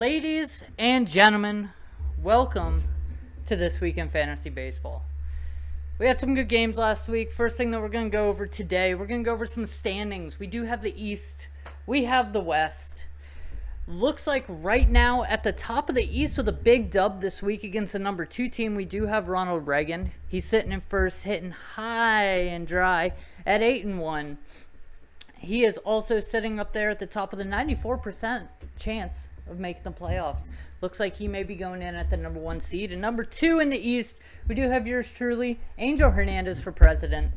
Ladies and gentlemen, welcome to This Week in Fantasy Baseball. We had some good games last week. First thing that we're going to go over today, we're going to go over some standings. We do have the East. We have the West. Looks like right now at the top of the East with a big dub this week against the number 2 team, we do have Ronald Reagan. He's sitting in first, hitting high and dry at 8-1. He is also sitting up there at the top of the 94% chance of making the playoffs. Looks like he may be going in at the number 1 seed. And number 2 in the East, we do have yours truly, Angel Hernandez for president.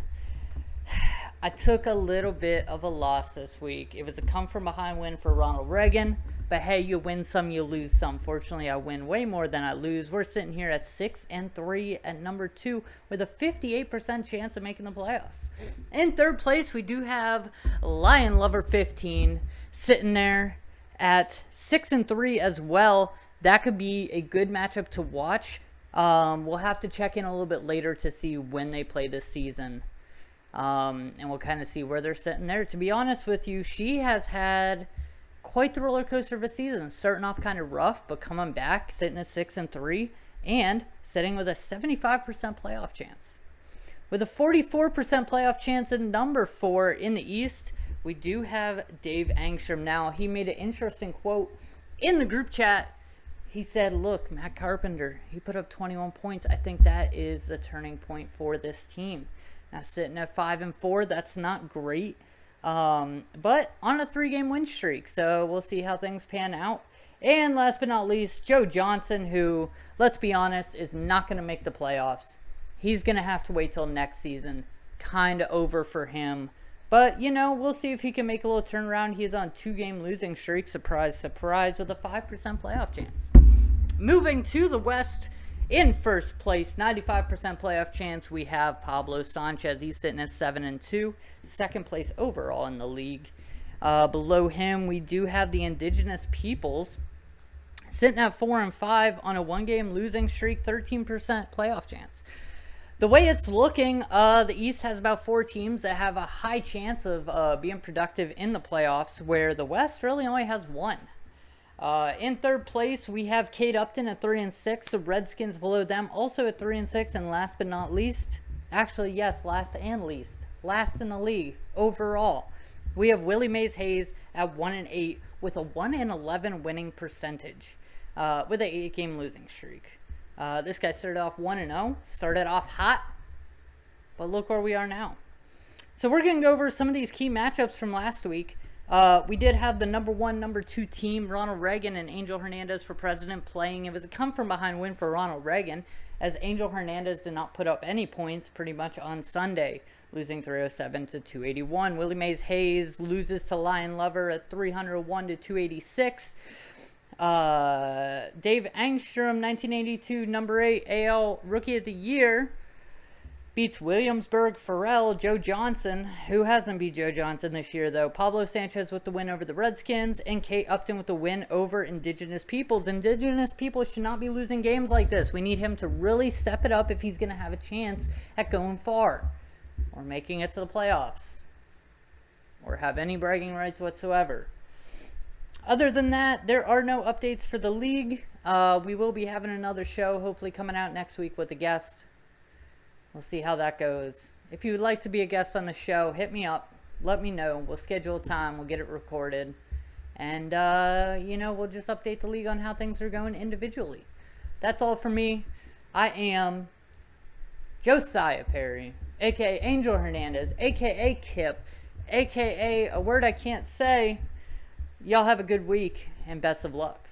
I took a little bit of a loss this week. It was a come-from-behind win for Ronald Reagan. But hey, you win some, you lose some. Fortunately, I win way more than I lose. We're sitting here at 6-3 at number 2 with a 58% chance of making the playoffs. In third place, we do have Lion Lover 15 sitting there at 6-3 as well. That could be a good matchup to watch. We'll have to check in a little bit later to see when they play this season. And we'll kind of see where they're sitting there. To be honest with you, she has had quite the roller coaster of a season. Starting off kind of rough, but coming back, sitting at 6-3, and sitting with a 75% playoff chance. With a 44% playoff chance in number 4 in the East, we do have Dave Angstrom. Now, he made an interesting quote in the group chat. He said, look, Matt Carpenter, he put up 21 points. I think that is the turning point for this team. Now, sitting at 5-4, that's not great. But on a 3-game win streak, so we'll see how things pan out. And last but not least, Joe Johnson, who, let's be honest, is not going to make the playoffs. He's going to have to wait till next season. Kind of over for him. But, you know, we'll see if he can make a little turnaround. He is on 2-game losing streak. Surprise, surprise, with a 5% playoff chance. Moving to the West, in first place, 95% playoff chance, we have Pablo Sanchez. He's sitting at 7-2, second place overall in the league. Below him, we do have the Indigenous Peoples sitting at 4-5 on a 1-game losing streak, 13% playoff chance. The way it's looking, the East has about 4 teams that have a high chance of being productive in the playoffs, where the West really only has 1. In third place, we have Kate Upton at 3-6. The Redskins below them also at 3-6. And last but not least, actually, yes, last and least, last in the league overall, we have Willie Mays Hayes at 1-8 with a 1-11 winning percentage with an 8-game losing streak. This guy started off 1-0, started off hot, but look where we are now. So we're going to go over some of these key matchups from last week. We did have the number 1, number 2 team, Ronald Reagan and Angel Hernandez for president playing. It was a come-from-behind win for Ronald Reagan, as Angel Hernandez did not put up any points pretty much on Sunday, losing 307 to 281. Willie Mays Hayes loses to Lion Lover at 301 to 286. Dave Angstrom, 1982, number 8 AL Rookie of the Year, beats Williamsburg Farrell, Joe Johnson, who hasn't beat Joe Johnson this year, though. Pablo Sanchez with the win over the Redskins, and Kate Upton with the win over Indigenous Peoples. Indigenous Peoples should not be losing games like this. We need him to really step it up if he's going to have a chance at going far, or making it to the playoffs, or have any bragging rights whatsoever. Other than that, there are no updates for the league. We will be having another show, hopefully coming out next week with a guest. We'll see how that goes. If you would like to be a guest on the show, hit me up. Let me know. We'll schedule a time. We'll get it recorded. And, we'll just update the league on how things are going individually. That's all for me. I am Josiah Perry, a.k.a. Angel Hernandez, a.k.a. Kipp, a.k.a. a word I can't say. Y'all have a good week, and best of luck.